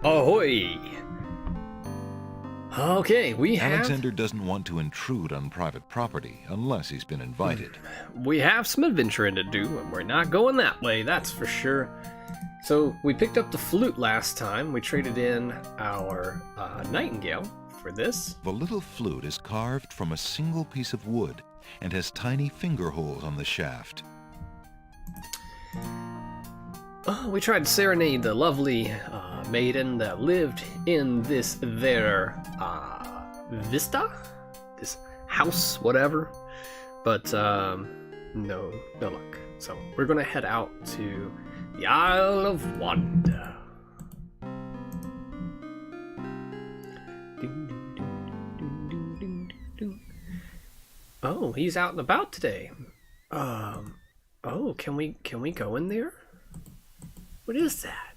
Ahoy! Okay, we have... Alexander doesn't want to intrude on private property unless he's been invited. We have some adventuring to do, and we're not going that way, that's for sure. So, we picked up the flute last time. We traded in our nightingale for this. The little flute is carved from a single piece of wood and has tiny finger holes on the shaft. We tried to serenade the lovely maiden that lived in this there vista? This house, whatever. But no luck. So we're gonna head out to the Isle of Wonder. Oh, he's out and about today. Oh, can we go in there? What is that?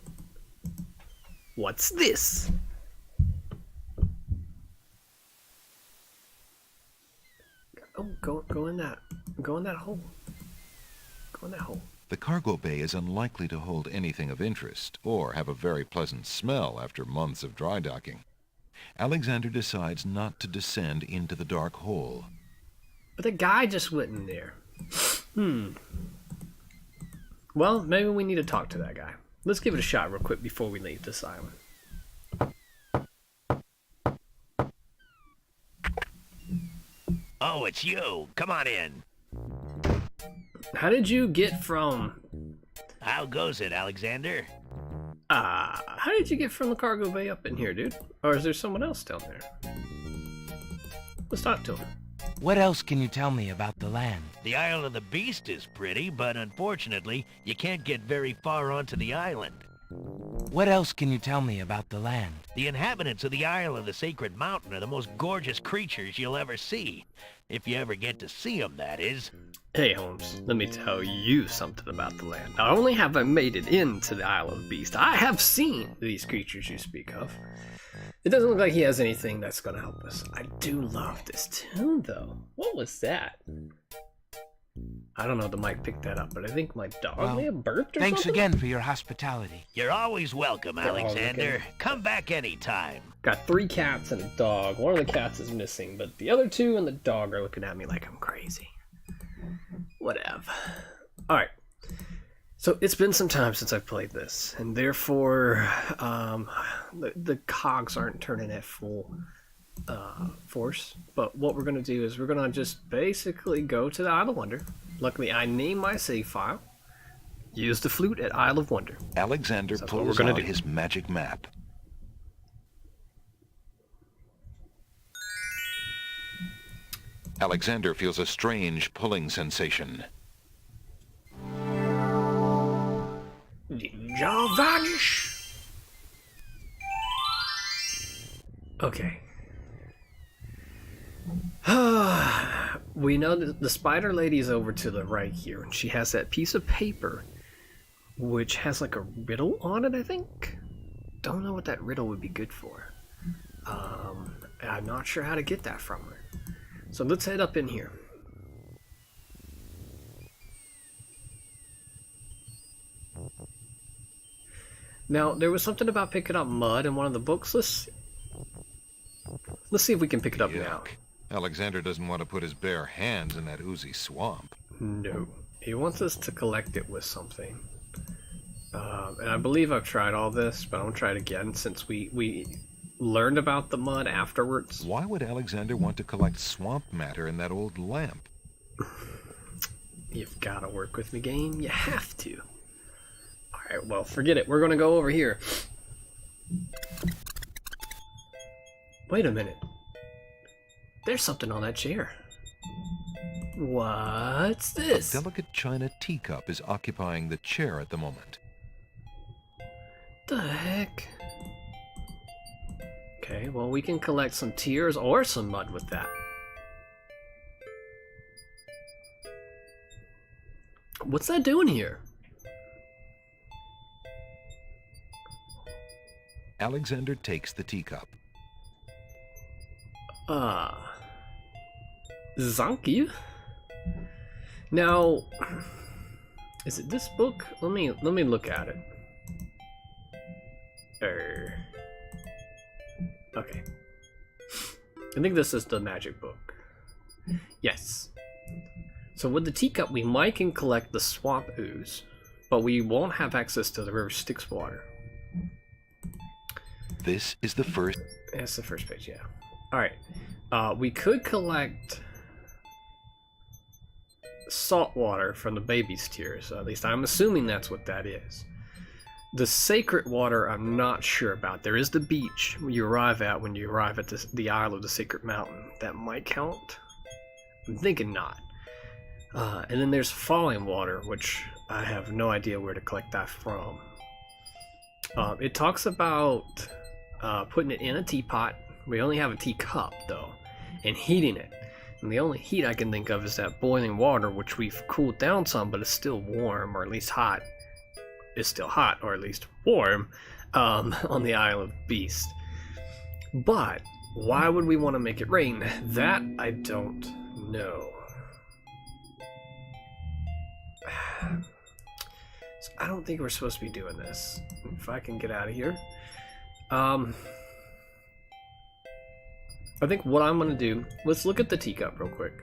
What's this? Oh, go in that hole. Go in that hole. The cargo bay is unlikely to hold anything of interest or have a very pleasant smell after months of dry docking. Alexander decides not to descend into the dark hole. But the guy just went in there. Well, maybe we need to talk to that guy. Let's give it a shot real quick before we leave this island. Oh, it's you. Come on in. How did you get from... How goes it, Alexander? How did you get from the cargo bay up in here, dude? Or is there someone else down there? Let's talk to him. What else can you tell me about the land? The Isle of the Beast is pretty, but unfortunately, you can't get very far onto the island. What else can you tell me about the land? The inhabitants of the Isle of the Sacred Mountain are the most gorgeous creatures you'll ever see. If you ever get to see them, that is. Hey, Holmes, let me tell you something about the land. Not only have I made it into the Isle of the Beast, I have seen these creatures you speak of. It doesn't look like he has anything that's going to help us. I do love this tune, though. What was that? I don't know if the mic picked that up, but I think my dog may have burped or Thanks something. again for your hospitality. You're always welcome, Alexander. looking. Come back anytime. Got 3 cats and a dog. One of the cats is missing, but the other 2 and the dog are looking at me like I'm crazy. Whatever. Alright. So it's been some time since I've played this, and therefore the cogs aren't turning at full force. But what we're going to do is we're going to just basically go to the Isle of Wonder. Luckily, I named my save file. Use the flute at Isle of Wonder. Alexander So that's what pulls we're gonna out do. his magic map. Alexander feels a strange pulling sensation. Ninja vanish. Okay. We know that the spider lady's over to the right here, and she has that piece of paper which has like a riddle on it, I think. Don't know what that riddle would be good for. I'm not sure how to get that from her. So let's head up in here. Now, there was something about picking up mud in one of the books. Let's see if we can pick it up now. Yuck. Alexander doesn't want to put his bare hands in that oozy swamp. No. He wants us to collect it with something. And I believe I've tried all this, but I'm going to try it again since we learned about the mud afterwards. Why would Alexander want to collect swamp matter in that old lamp? You've got to work with me, game. You have to. Alright, well, forget it. We're going to go over here. Wait a minute. There's something on that chair. What's this? A delicate china teacup is occupying the chair at the moment. The heck? Okay, well, we can collect some tears or some mud with that. What's that doing here? Alexander takes the teacup. Thank you. Now, is it this book? Let me look at it. Okay. I think this is the magic book. Yes. So with the teacup, we might can collect the swamp ooze, but we won't have access to the river Styx water. This is the first... That's the first page, yeah. Alright. We could collect salt water from the baby's tears. At least I'm assuming that's what that is. The sacred water, I'm not sure about. There is the beach you arrive at when you arrive at the Isle of the Sacred Mountain. That might count? I'm thinking not. And then there's falling water, which I have no idea where to collect that from. It talks about putting it in a teapot. We only have a teacup, though, and heating it. And the only heat I can think of is that boiling water, which we've cooled down some, but it's still warm, or at least hot. It's still hot, or at least warm, on the Isle of the Beast. But why would we want to make it rain? That I don't know. So I don't think we're supposed to be doing this. If I can get out of here. I think what I'm going to do, let's look at the teacup real quick.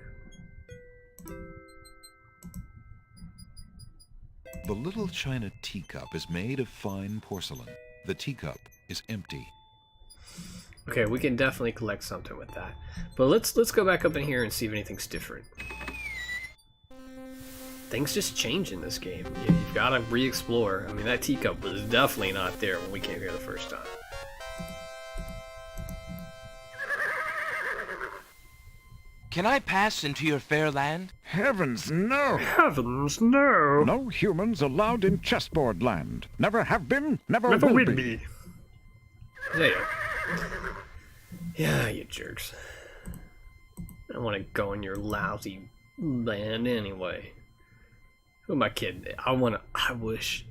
The little china teacup is made of fine porcelain. The teacup is empty. Okay, we can definitely collect something with that. But let's go back up in here and see if anything's different. Things just change in this game. You've got to re-explore. I mean, that teacup was definitely not there when we came here the first time. Can I pass into your fair land? Heavens, no! Heavens, no! No humans allowed in chessboard land. Never have been, never will be. Yeah. Yeah, you jerks. I don't want to go in your lousy land anyway. Who am I kidding? I wish.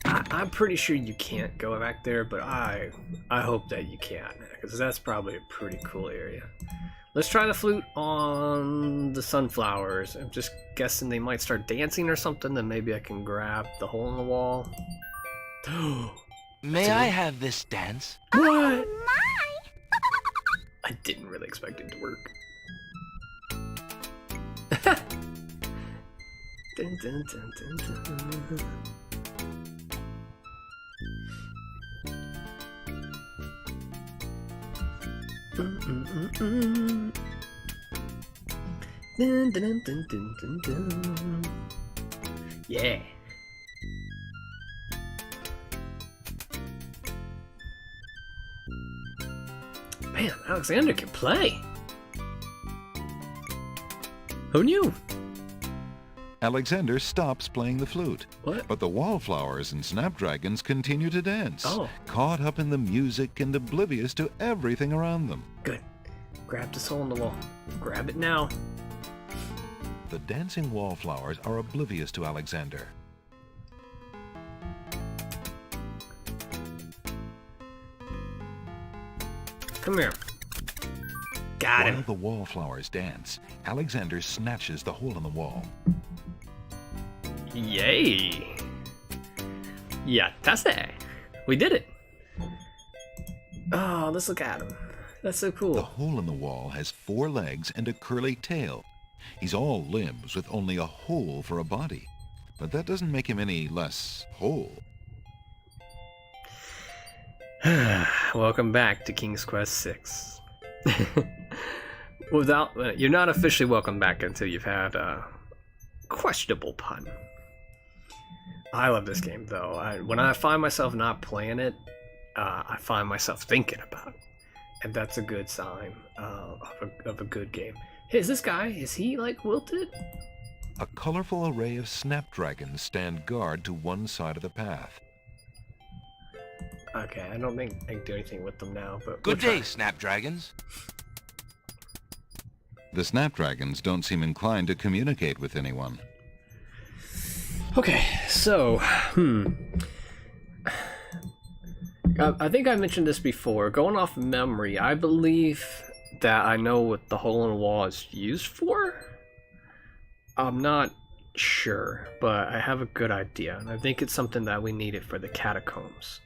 I'm pretty sure you can't go back there, but I hope that you can, because that's probably a pretty cool area. Let's try the flute on the sunflowers. I'm just guessing they might start dancing or something, then maybe I can grab the hole in the wall. May I have this dance? What? Oh my! I didn't really expect it to work. Dun, dun, dun, dun, dun. Dun, dun, dun, dun, dun, dun. Yeah. Man, Alexander can play. Who knew? Alexander stops playing the flute. What? But the wallflowers and snapdragons continue to dance, Oh. caught up in the music and oblivious to everything around them. Good. Grab this hole in the wall. Grab it now. The dancing wallflowers are oblivious to Alexander. Come here. Got While him. the wallflowers dance, Alexander snatches the hole in the wall. Yay. Yeah, that's it. We did it. Oh, let's look at him. That's so The cool. hole in the wall has 4 legs and a curly tail. He's all limbs with only a hole for a body. But that doesn't make him any less whole. Welcome back to King's Quest VI. You're not officially welcome back until you've had a questionable pun. I love this game though. When I find myself not playing it, I find myself thinking about it, and that's a good sign of a good game. Hey, is this guy? Is he like wilted? A colorful array of snapdragons stand guard to one side of the path. Okay, I don't think I can do anything with them now, but Good we'll day, try. snapdragons. The snapdragons don't seem inclined to communicate with anyone. Okay, so, I think I mentioned this before. Going off memory, I believe that I know what the hole in the wall is used for. I'm not sure, but I have a good idea, and I think it's something that we needed for the catacombs.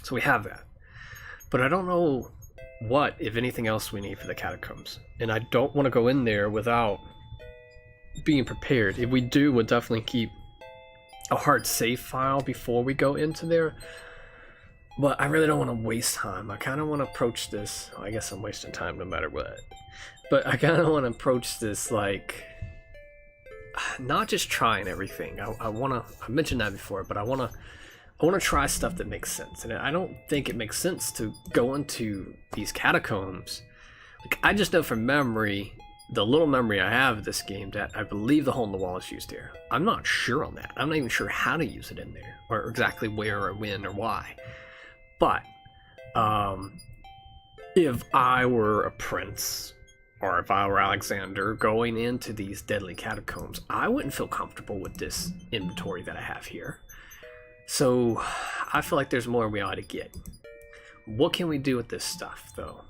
So we have that. But I don't know what, if anything else, we need for the catacombs. And I don't want to go in there without being prepared. If we do, we'll definitely keep a hard save file before we go into there. But I really don't want to waste time. I kind of want to approach this. I guess I'm wasting time no matter what. But I kind of want to approach this like, not just trying everything. I mentioned that before, but I want to try stuff that makes sense. And I don't think it makes sense to go into these catacombs. Like, I just know from memory, the little memory I have of this game, that I believe the hole in the wall is used here. I'm not sure on that. I'm not even sure how to use it in there, or exactly where or when or why. But if I were a prince, or if I were Alexander going into these deadly catacombs, I wouldn't feel comfortable with this inventory that I have here. So I feel like there's more we ought to get. What can we do with this stuff, though?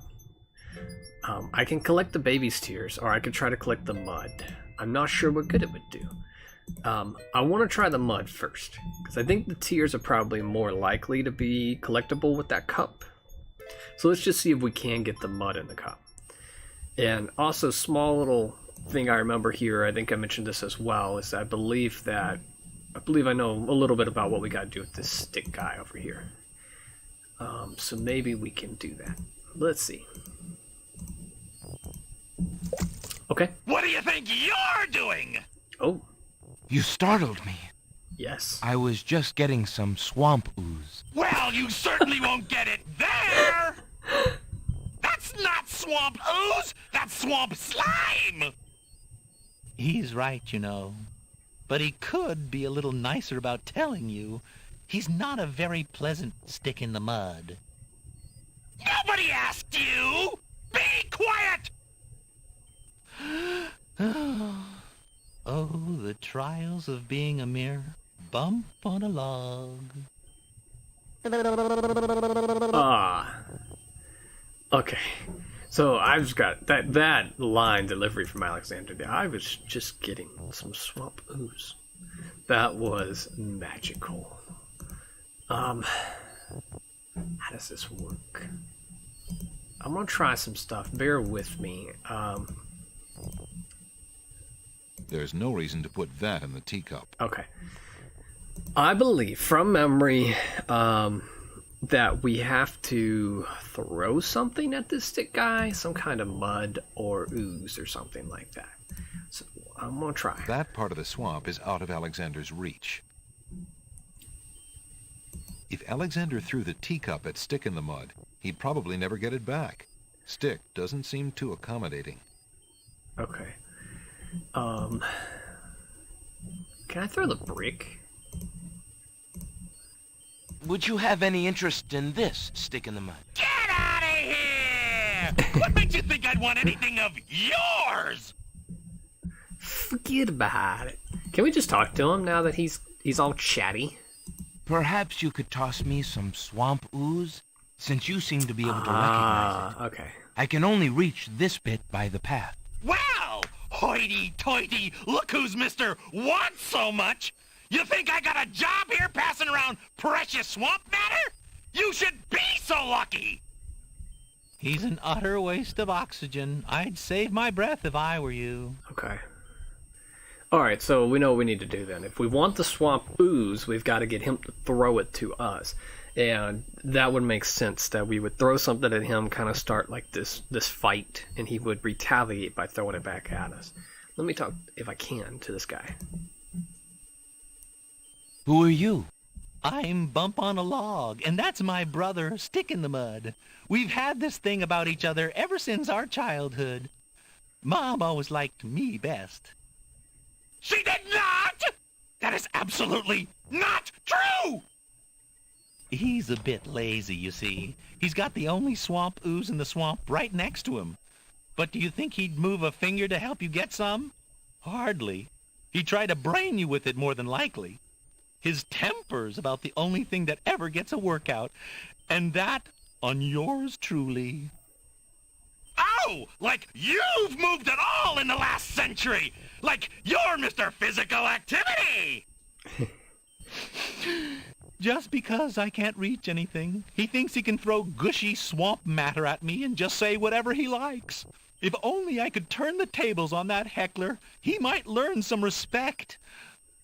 I can collect the baby's tears, or I could try to collect the mud. I'm not sure what good it would do. I want to try the mud first, because I think the tears are probably more likely to be collectible with that cup. So let's just see if we can get the mud in the cup. And also, small little thing I remember here, I think I mentioned this as well, is I believe I know a little bit about what we got to do with this stick guy over here. So maybe we can do that. Let's see. Okay. What do you think you're doing? Oh, You startled me. yes. I was just getting some swamp ooze. Well, you certainly won't get it there! That's not swamp ooze! That's swamp slime! He's right, you know. But he could be a little nicer about telling you. He's not a very pleasant stick in the mud. Nobody asked you! Be quiet! Oh, the trials of being a mere bump on a log. Okay. So I've just got that line delivery from Alexander there. I was just getting some swamp ooze. That was magical. How does this work? I'm gonna try some stuff. Bear with me. There's no reason to put that in the teacup. Okay. I believe, from memory, that we have to throw something at this stick guy, some kind of mud or ooze or something like that. So I'm gonna try. That part of the swamp is out of Alexander's reach. If Alexander threw the teacup at Stick in the mud, he'd probably never get it back. Stick doesn't seem too accommodating. Okay. Can I throw the brick? Would you have any interest in this, Stick in the Mud? Get out of here! What makes you think I'd want anything of yours? Forget about it. Can we just talk to him now that he's all chatty? Perhaps you could toss me some swamp ooze, since you seem to be able to recognize it. Okay. I can only reach this bit by the path. Well, hoity-toity, look who's Mr. Wants so much! You think I got a job here passing around precious swamp matter? You should be so lucky! He's an utter waste of oxygen. I'd save my breath if I were you. Okay. Alright, so we know what we need to do then. If we want the swamp ooze, we've got to get him to throw it to us. And that would make sense, that we would throw something at him, kind of start like this fight, and he would retaliate by throwing it back at us. Let me talk, if I can, to this guy. Who are you? I'm Bump on a Log, and that's my brother, Stick in the Mud. We've had this thing about each other ever since our childhood. Mom always liked me best. She did not! That is absolutely not true! He's a bit lazy, you see. He's got the only swamp ooze in the swamp right next to him. But do you think he'd move a finger to help you get some? Hardly. He'd try to brain you with it more than likely. His temper's about the only thing that ever gets a workout, and that on yours truly. Oh, like you've moved at all in the last century! Like you're Mr. Physical Activity! Just because I can't reach anything, he thinks he can throw gushy swamp matter at me and just say whatever he likes. If only I could turn the tables on that heckler, he might learn some respect.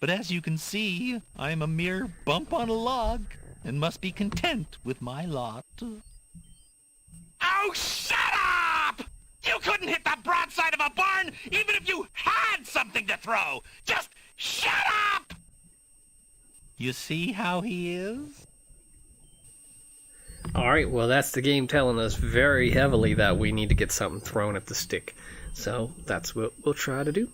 But as you can see, I'm a mere bump on a log and must be content with my lot. Oh, shut up! You couldn't hit the broadside of a barn even if you had something to throw! Just shut up! You see how he is? Alright, well that's the game telling us very heavily that we need to get something thrown at the stick. So that's what we'll try to do.